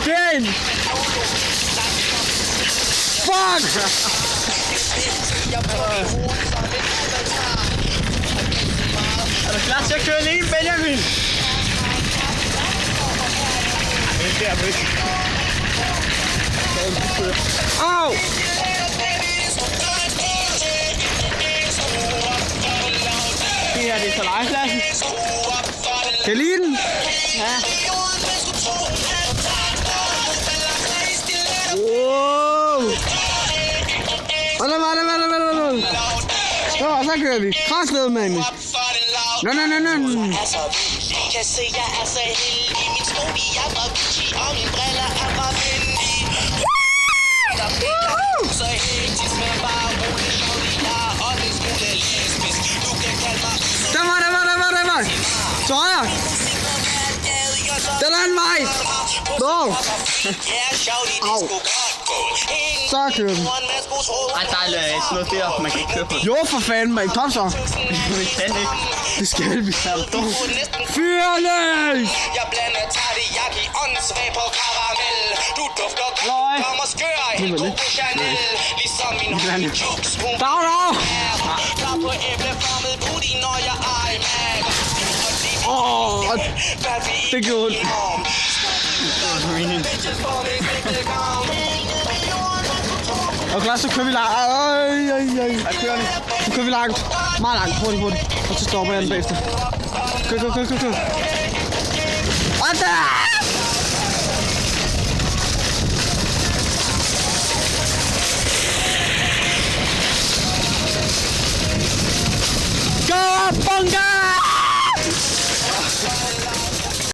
Den! Fuck! Er du klar til at køre alene, Benjamin? Det er ikke. Au! Det her, det er så legepladsen. Kan I lide den? Ja. Wow! Vent. Nå, så kører vi. Kraslede med mig. Nå. Kan se, jeg er så heldig. Min sko, de er fra Gucci, og mine briller er fra Fendi. Der bliver så hektisk, men bare rolig, shorty. Jeg er også en smule lesbisk. Du kan kalde mig... Der var. Så højre. Den anden vej. Nå. Au. Så kører vi. Ej, der er sådan noget der, man kan ikke køre på. Jo, for fanden, man. Kom så. Vi kan ikke. Det skal vi. Fyr løs! Jeg blander teriyaki, åndssvag på karamel. Du dufter kom og skør, helt god på Chanel. Ligesom min håndjuks, hun Dag! klar på æbleformet booty, når jeg er i mag. Det gjorde ondt. Og klar, så kører vi langt. Så kører vi langt. Meget langt. Hurtigt. Og så stopper jeg den bagefter. Kør. Og der!